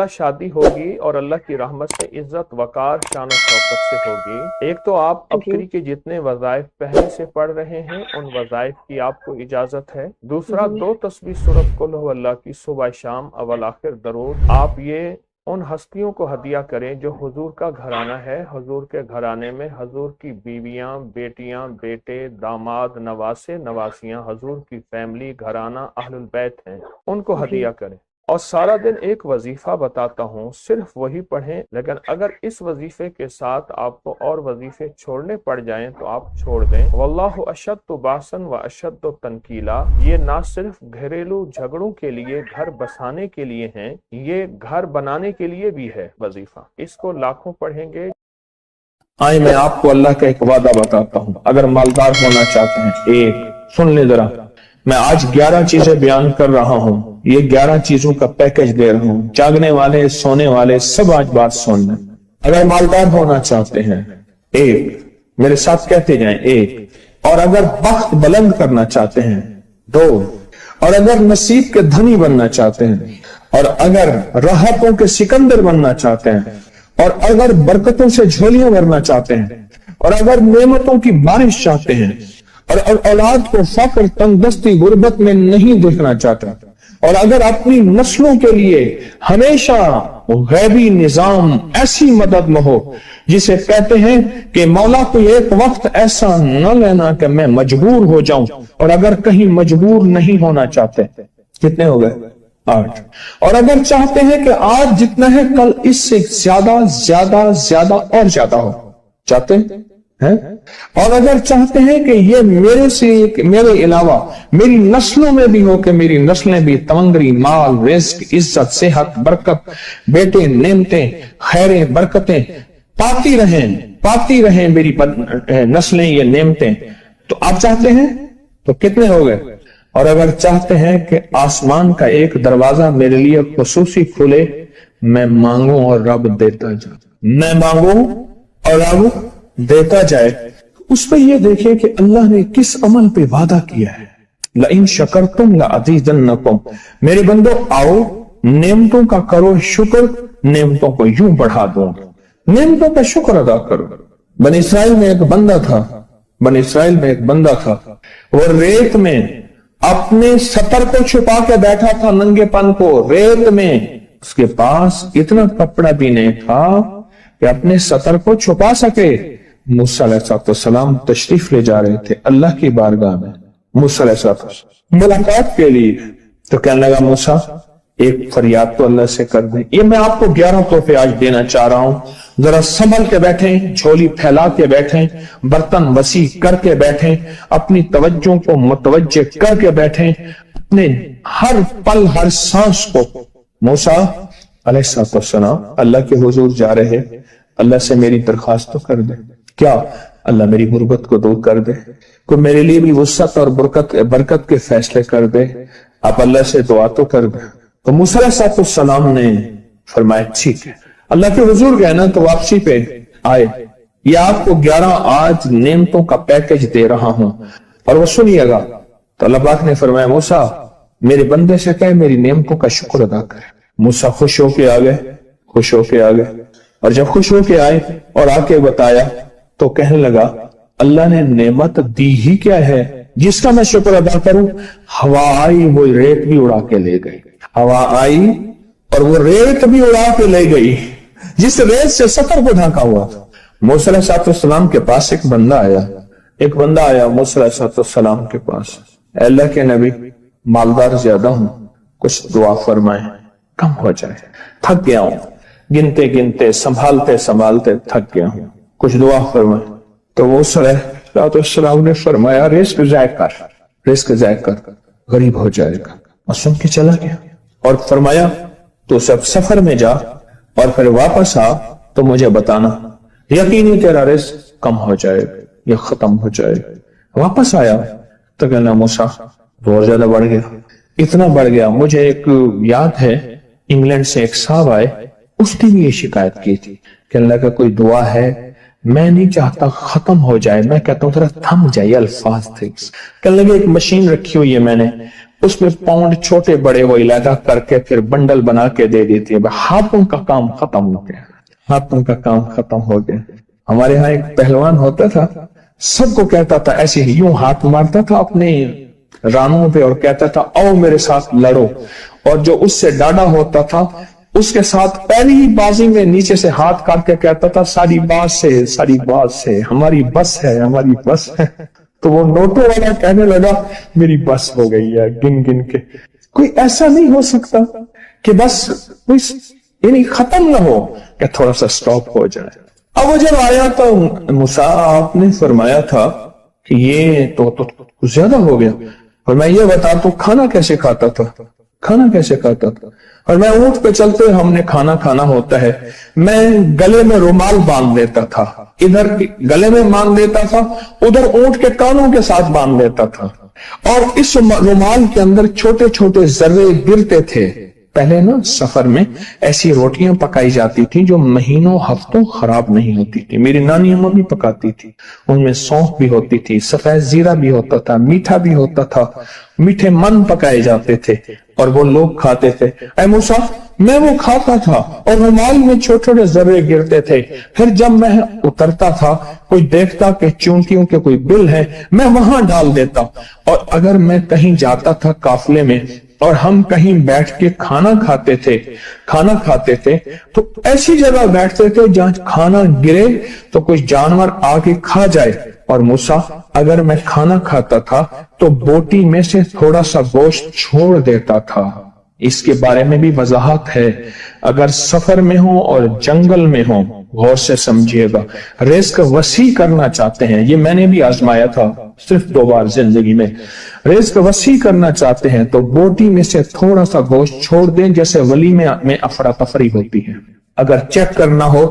शादी होगी और अल्लाह की रहमत से इज्जत वकार शान और शौकत से होगी। एक तो आप अबकरी के जितने वज़ाइफ पहले से पढ़ रहे हैं उन वज़ाइफ की आपको इजाजत है। दूसरा, 2 तस्बीह सूरत कुल हु अल्लाह की सुबह शाम अवल आखिर दरूद आप ये उन हस्तियों को हदिया करें जो हुजूर का घराना है। हुजूर के घराने में हुजूर की बीवियां, बेटियां, बेटे, दामाद, नवासे, नवासियां, हुजूर की फैमिली, घराना, अहलुल बैत हैं, उनको हदिया करें। और सारा दिन एक वजीफा बताता हूँ, सिर्फ वही पढ़ें। लेकिन अगर इस वजीफे के साथ आपको और वजीफे छोड़ने पड़ जाएं तो आप छोड़ दें। वल्लाहु अशद्दु बासन व अशद्दु तनकीला, ये ना सिर्फ घरेलू झगड़ों के लिए, घर बसाने के लिए हैं, ये घर बनाने के लिए भी है वजीफा। इसको लाखों पढ़ेंगे। आए मैं आपको अल्लाह का एक वादा बताता हूँ, अगर मालदार होना चाहते हैं, एक सुन ले जरा, मैं आज 11 चीजें बयान कर रहा हूँ, ये 11 चीजों का पैकेज दे रहा हूँ। जागने वाले, सोने वाले सब आज बात सुन लें। अगर मालदार होना चाहते हैं, एक, मेरे साथ कहते जाएं, एक। और अगर बख्त बुलंद करना चाहते हैं, 2। और अगर नसीब के धनी बनना चाहते हैं, और अगर राहतों के सिकंदर बनना चाहते हैं, और अगर बरकतों से झोलियां भरना चाहते हैं, और अगर नेमतों की बारिश चाहते हैं, और औलाद को फक्र, तंगदस्ती, गुर्बत में नहीं देखना चाहता, और अगर अपनी नस्लों के लिए हमेशा गैबी निजाम ऐसी मदद में हो जिसे कहते हैं कि मौला को एक वक्त ऐसा न लेना कि मैं मजबूर हो जाऊं, और अगर कहीं मजबूर नहीं होना चाहते, कितने हो गए? 8। और अगर चाहते हैं कि आज जितना है कल इससे ज्यादा ज्यादा ज्यादा और ज्यादा हो, चाहते हैं? और अगर चाहते हैं कि ये मेरे अलावा मेरी नस्लों में भी हो, कि मेरी नस्लें भी तमंगरी, माल, रिस्क, इज्जत, सेहत, बरकत, बेटे, नेमतें, खैरें, बरकतें पाती रहें मेरी नस्लें, ये नेमतें, तो आप चाहते हैं तो कितने हो गए? और अगर चाहते हैं कि आसमान का एक दरवाजा मेरे लिए खुसूसी खुले, मैं मांगू और रब देता जाए, मैं मांगू और रब देता जाए। उस पर यह देखें कि अल्लाह ने किस अमल पे वादा किया है। लइन शकरतुम लअज़ीदन्नकुम, मेरे बंदो आओ नेमतों का करो शुक्र, नेमतों को यूं बढ़ा दूंगा, नेमतों का शुक्र अदा करो। बनी इस्राइल में एक बंदा था, वो रेत में अपने सतर को छुपा के बैठा था, नंगेपन को रेत में। उसके पास इतना कपड़ा भी नहीं था कि अपने सतर को छुपा सके। मूसा अलैहिस्सलाम तशरीफ ले जा रहे थे अल्लाह की बारगाह में, मूसा अलैहिस्सलाम मुलाकात के लिए। तो कहने लगा, मूसा एक फरियाद तो अल्लाह से कर दे। ये मैं आपको 11 तोहफे आज देना चाह रहा हूं, जरा संभल के बैठें, झोली फैला के बैठें, बर्तन वसी करके बैठें, अपनी तवज्जो को मुतवज्जे करके बैठें, अपने हर पल हर सांस को। मूसा अलैहिस्सलाम अल्लाह के हुजूर जा रहे, अल्लाह से मेरी दरखास्त तो कर दे। क्या? अल्लाह मेरी गुर्बत को दूर कर दे, कोई मेरे लिए भी वुसअत और बरकत के फैसले कर दे, आप अल्लाह से दुआ तो कर दे। तो मूसा अलैहिस्सलाम ने फरमाया ठीक है। अल्लाह के हुजूर गए ना तो वापसी पे आए, ये आपको 11 आज नेमतों का पैकेज दे रहा हूं और वो सुनिएगा। तो अल्लाह पाक ने फरमाया, मूसा मेरे बंदे से कहे मेरी नेमतों का शुक्र अदा करे। मूसा खुश होके आ गए, और जब खुश होके आए और आके बताया तो कहने लगा, अल्लाह ने नेमत दी ही क्या है जिसका मैं शुक्र अदा करूं? हवा आई, वो रेत भी उड़ा के ले गई। हवा आई और वो रेत भी उड़ा के ले गई, जिस रेत से सतर को ढका हुआ था। मूसा अलैहिस्सलाम के पास एक बंदा आया मूसा अलैहिस्सलाम के पास, अल्लाह के नबी मालदार ज्यादा हूं, कुछ दुआ फरमाए, कम हो जाए, थक गया हूं, गिनते गिनते संभालते थक गया हूं, कुछ दुआ फरमाए। तो मूसा अलैहिस्सलाम ने फरमाया, रिस्क जाय कर, गरीब हो जाएगा। और सुन के चला गया और फरमाया, तो सब सफर में जा और फिर वापस आ तो मुझे बताना, यकीनी तेरा रिस्क कम हो जाएगा, ये खत्म हो जाएगा। वापस आया तो कहना, मूसा बहुत ज्यादा बढ़ गया, इतना बढ़ गया। मुझे एक याद है, इंग्लैंड से एक साहब आए, उसने भी ये शिकायत की थी कि अल्लाह का कोई दुआ है, मैं नहीं चाहता खत्म हो जाए, मैं कहता हूं थोड़ा थम जाइए अल्फाज थे। कहने लगे, एक मशीन रखी हुई है मैंने, उसमें पाउंड छोटे बड़े वो इलादा करके फिर बंडल बना के दे देती है। हाथों का काम खत्म हो गया, हाथों का काम खत्म हो गया। हमारे यहाँ एक पहलवान होता था, सबको कहता था ऐसे ही यूं हाथ मारता था अपने रानों पे और कहता था आओ मेरे साथ लड़ो, और जो उससे डाढ़ा होता था उसके साथ पहली ही बाजी में नीचे से हाथ काट के कहता था सारी बात से हमारी बस है, हमारी बस है। तो वो नोटों वाला कहने लगा मेरी बस हो गई है गिन गिन के। कोई ऐसा नहीं हो सकता कि बस कोई यानी खत्म ना हो, कि थोड़ा सा स्टॉप हो जाए। अब वो जब आया तो मूसा आपने फरमाया था कि ये तो कुछ ज्यादा हो गया, और मैं ये बता तो खाना कैसे खाता था, खाना कैसे खाता था? और मैं ऊंट पे चलते हमने खाना खाना होता है, मैं गले में रुमाल बांध लेता था, इधर गले में बांध लेता था, उधर ऊंट के कानों के साथ बांध लेता था, और इस रुमाल के अंदर छोटे छोटे जर्रे गिरते थे। पहले ना सफर में ऐसी रोटियां पकाई जाती थी जो महीनों हफ्तों खराब नहीं होती थी, मेरी नानी अम्मा भी पकाती थी। उनमें सौंफ भी होती थी, सफेद जीरा भी होता था, मीठा भी होता था, मीठे मन पकाए जाते थे और वो लोग खाते थे। ऐ मूसा मैं वो खाता था और रुमाल में छोटे छोटे जर्रे गिरते थे, फिर जब मैं उतरता था कोई देखता कि चूंटियों के कोई बिल है, मैं वहां डाल देता। और अगर मैं कहीं जाता था काफले में और हम कहीं बैठ के खाना खाते थे तो ऐसी जगह बैठते थे जहां खाना गिरे तो कोई जानवर आके खा जाए। और मूसा अगर मैं खाना खाता था तो बोटी में से थोड़ा सा गोश्त छोड़ देता था। इसके बारे में भी वजाहत है, अगर सफर में हो और जंगल में हो, गौर से समझिएगा, रिस्क वसी करना चाहते हैं, ये मैंने भी आजमाया था सिर्फ 2 बार जिंदगी में, रिस्क वसी करना चाहते हैं तो बोटी में से थोड़ा सा गोश्त छोड़ दें, जैसे वलीमे में अफरा तफरी होती है। अगर चेक करना हो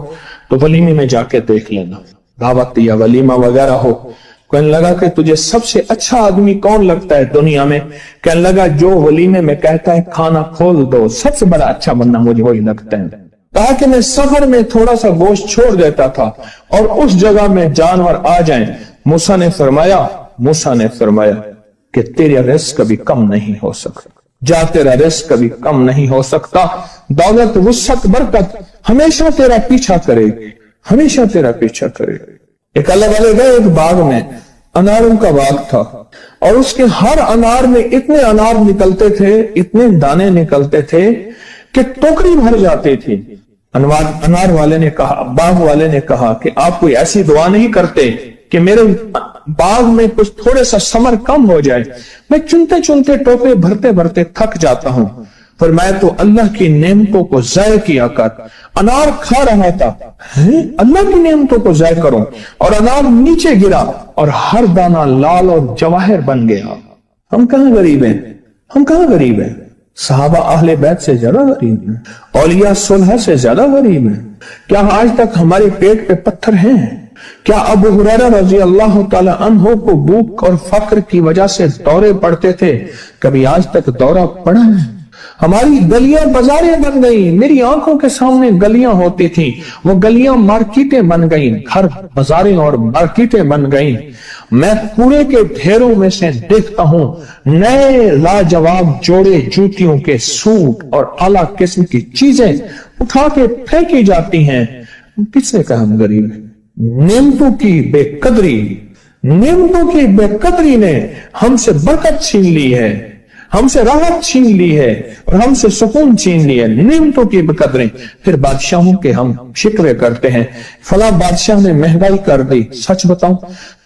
तो वलीमे में जाके देख लेना, दावत या वलीमा वगैरह हो, कहने लगा कि तुझे सबसे अच्छा आदमी कौन लगता है दुनिया में? कहने लगा जो वलीमे में कहता है खाना खोल दो, सबसे बड़ा अच्छा बंदा मुझे वही लगता है। कहा कि मैं सफर में थोड़ा सा गोश्त छोड़ देता था और उस जगह में जानवर आ जाएं। मूसा ने फरमाया कि तेरा रिस्क कभी कम नहीं हो सकता, जा तेरा रिस्क कभी कम नहीं हो सकता। दौलत वुसअत बरकत हमेशा तेरा पीछा करेगी, हमेशा तेरा पीछा करेगी। एक अल्लाह वाले गए एक बाग में, अनारों का बाग था, और उसके हर अनार में इतने अनार निकलते थे, इतने दाने निकलते थे कि टोकरी भर जाती थी। अनार वाले ने कहा, बाग वाले ने कहा कि आप कोई ऐसी दुआ नहीं करते कि मेरे बाग में कुछ थोड़े सा समर कम हो जाए? मैं चुनते चुनते टोकरे भरते भरते थक जाता हूं, पर मैं तो अल्लाह की नेमतों को ज़ाय किया कर। अनार खा रहा था, अल्लाह की नेमतों को ज़ाय करूं, और अनार नीचे गिरा और हर दाना लाल और जवाहर बन गया। हम कहां गरीब हैं, हम कहां गरीब हैं? सहाबा अहले बैत से ज्यादा गरीब हैं, औलिया सुलह से ज्यादा गरीब हैं। क्या आज तक हमारे पेट पे पत्थर हैं? क्या अबू हुरैरा रजी अल्लाह ताला अन्हु को भूख और फक्र की वजह से दौरे पड़ते थे? कभी आज तक दौरा पड़ा है? हमारी गलियां बाजारें बन गई, मेरी आंखों के सामने गलियां होती थी, वो गलियां मार्केटें बन गई, घर बाजारें और मार्केटें बन गई। मैं कूड़े के ढेरों में से देखता हूं नए लाजवाब जोड़े जूतियों के सूट और आला किस्म की चीजें उठा के फेंकी जाती हैं। किसने कहा हम गरीब हैं? नेमतों की बेकदरी ने हमसे बरकत छीन ली है, हमसे राहत छीन ली है और हमसे सुकून छीन ली है। नेमतों की बेकदरी। फिर बादशाहों के हम शिकवे करते हैं, फला बादशाह ने महंगाई कर दी। सच बताऊं,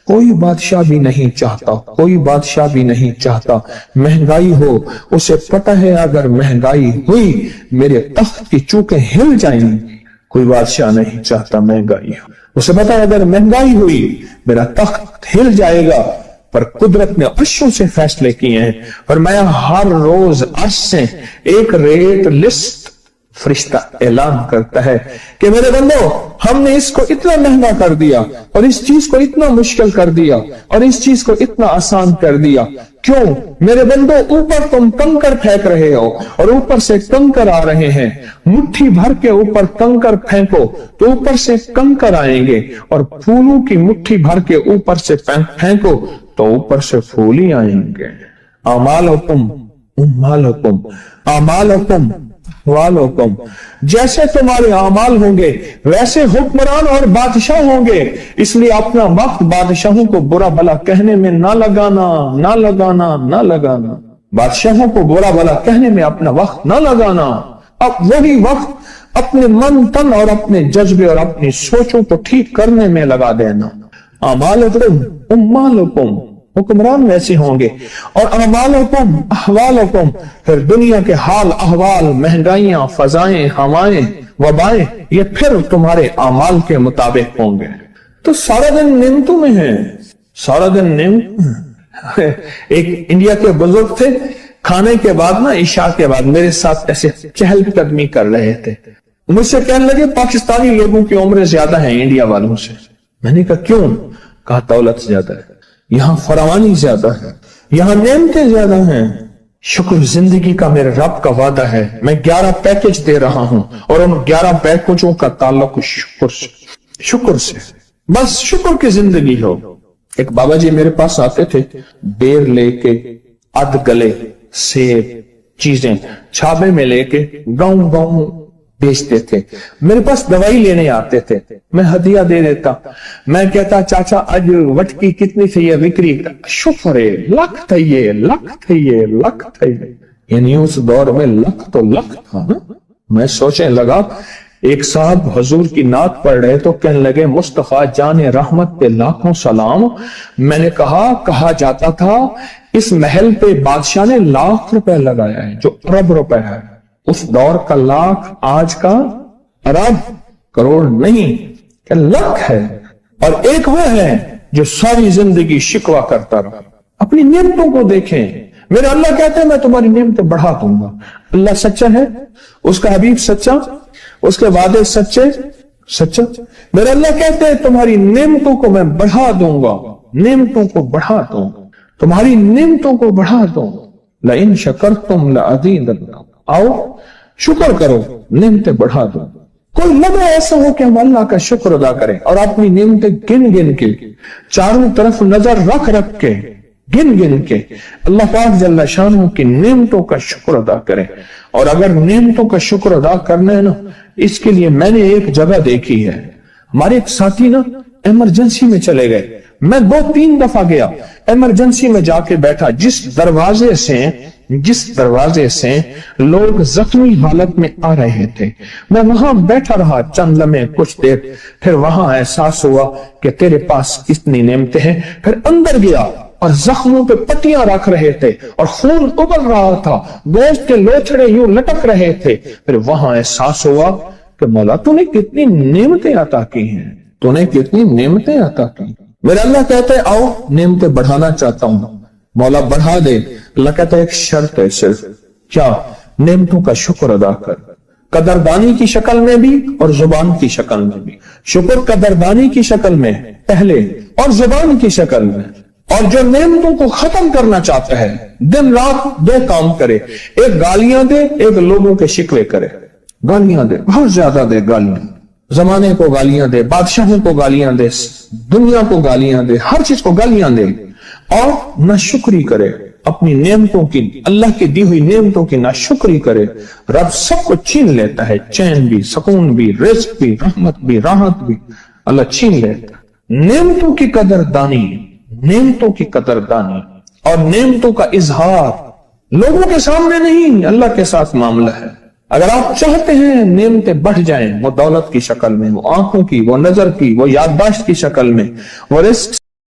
कोई बादशाह भी नहीं चाहता महंगाई हो। उसे पता है अगर महंगाई हुई मेरे तख्त की चूकें हिल जाएंगी। कोई बादशाह नहीं चाहता महंगाई हो, उसे पता है अगर महंगाई हुई मेरा तख्त हिल जाएगा। पर कुदरत ने अर्शों से फैसले किए हैं, और मैं हर रोज अर्श से एक रेट लिस्ट फरिश्ता ऐलान करता है कि मेरे बंदो, हमने इसको इतना महंगा कर दिया और इस चीज को इतना मुश्किल कर दिया और इस चीज को इतना आसान कर दिया। क्यों मेरे बंदो? ऊपर तुम कंकर फेंक रहे हो और ऊपर से कंकर आ रहे हैं। मुट्ठी भर के ऊपर कंकर फेंको तो ऊपर से कंकर आएंगे, और फूलों की मुट्ठी भर के ऊपर से फेंको तो ऊपर से फूल ही आएंगे। अमाल तुम उम्मालकुम अमालकुम वालकुम। जैसे तुम्हारे अमाल होंगे वैसे हुक्मरान और बादशाह होंगे, इसलिए अपना वक्त बादशाहों को बुरा भला कहने में ना लगाना, ना लगाना, ना लगाना। बादशाहों को बुरा भला कहने में अपना वक्त ना लगाना। अब वही वक्त अपने मन तन और अपने जज्बे और अपनी सोचों को ठीक करने में लगा देना। अमालकुम उम्मालकुम, हुक्मरान वैसे होंगे, और अमालकुम अहवालकुम, फिर दुनिया के हाल अहवाल, महंगाइयां, फजाएं, हवाएं, वबाएं, ये फिर तुम्हारे अमाल के मुताबिक होंगे। तो सारा दिन नेमतों में है, सारा दिन नेमत। एक इंडिया के बुजुर्ग थे, खाने के बाद ना, इशा के बाद मेरे साथ ऐसे चहलकदमी कर रहे थे। मुझसे कहने लगे पाकिस्तानी लोगों की उम्र ज्यादा है इंडिया वालों से। मैंने कहा क्यों? कहा दौलत ज्यादा है, यहां फरावानी ज्यादा है, यहां नेमतें ज्यादा हैं। शुक्र जिंदगी का मेरे रब का वादा है, मैं 11 पैकेज दे रहा हूं और उन 11 पैकेजों का ताल्लुक शुक्र से, शुक्र से, बस शुक्र की जिंदगी हो। एक बाबा जी मेरे पास आते थे, बेर लेके, अध गले सेब चीजें छाबे में लेके गांव गांव बेचते थे। मेरे पास दवाई लेने आते थे, मैं हदिया दे देता। मैं कहता चाचा आज वटकी कितनी थी ये बिक्री? शुक्र है, लख थी ये, लख थी ये, लख थी ये। यानी उस दौर में लख तो लख था ना। मैं सोचने लगा, एक साहब हुजूर की नात पढ़ रहे तो कहने लगे मुस्तफा जाने रहमत पे लाखों सलाम। मैंने कहा जाता था इस महल पे बादशाह ने लाख रुपए लगाया है, जो अरब रुपए है। उस दौर का लाख आज का अरब करोड़ नहीं, क्या लाख है। और एक वह है जो सारी जिंदगी शिकवा करता रहा। अपनी नियमतों को देखें। मेरे अल्लाह कहते हैं मैं तुम्हारी नियमतें बढ़ा दूंगा। अल्लाह सच्चा है, उसका हबीब सच्चा, उसके वादे सच्चे सच्चा। मेरे अल्लाह कहते हैं तुम्हारी नियमतों को मैं बढ़ा दूंगा, नियमतों को बढ़ा दूंगा, तुम्हारी नियमतों को बढ़ा दूंगा। लइन शकरतुम लअज़ीदन्नकुम, आओ शुक्र करो, नियमतें बढ़ा दो। कोई लम्हा ऐसा हो कि हम अल्लाह का शुक्र अदा करें और अपनी नियमतें गिन गिन के, चारों तरफ नजर रख रख के, गिन गिन के अल्लाह पाक जल्ला शानहू की नियमतों का शुक्र अदा करें। और अगर नियमतों का शुक्र अदा करना है ना, इसके लिए मैंने एक जगह देखी है। हमारे एक साथी ना इमरजेंसी में चले गए, मैं 2-3 दफा गया, इमरजेंसी में जाके बैठा। जिस दरवाजे से लोग जख्मी हालत में आ रहे थे, मैं वहां बैठा रहा चंद लम्हे, कुछ देर। फिर वहां एहसास हुआ कि तेरे पास इतनी नेमतें हैं। फिर अंदर गया और जख्मों पे पट्टियां रख रहे थे और खून उबल रहा था, गोश्त के लोथड़े यूं लटक रहे थे। फिर वहां एहसास हुआ कि मौला तूने कितनी नेमतें अता की हैं, तूने कितनी नेमतें अता की। मेरे अल्लाह कहते हैं आओ नेमतें बढ़ाना चाहता हूं, मौला बढ़ा दे। अल्लाह कहता है एक शर्त है सिर्फ, क्या? नेमतों का शुक्र अदा कर, कदरदानी की शक्ल में भी और जुबान की शक्ल में भी। शुक्र कदरदानी की शक्ल में पहले और जुबान की शक्ल में। और जो नेमतों को खत्म करना चाहता है दिन रात 2 काम करे, एक गालियां दे, एक लोगों के शिकवे करे। गालियां दे, बहुत ज्यादा दे गालियां, जमाने को गालियां दे, बादशाहों को गालियां दे, दुनिया को गालियां दे, हर चीज को गालियां दे। और नाशुक्री करे अपनी नेमतों की, अल्लाह की दी हुई नेमतों की नाशुक्री करे। रब सब कुछ छीन लेता है, चैन भी, सुकून भी, रिज़्क भी, रहमत भी, राहत भी अल्लाह छीन लेता है। नेमतों की कदरदानी, नेमतों की कदरदानी और नेमतों का इजहार लोगों के सामने नहीं, अल्लाह के साथ मामला है। अगर आप चाहते हैं नेमतें बढ़ जाएं, वो दौलत की शक्ल में, वो आंखों की, वो नजर की, वो याददाश्त की शक्ल में, वो रिस्क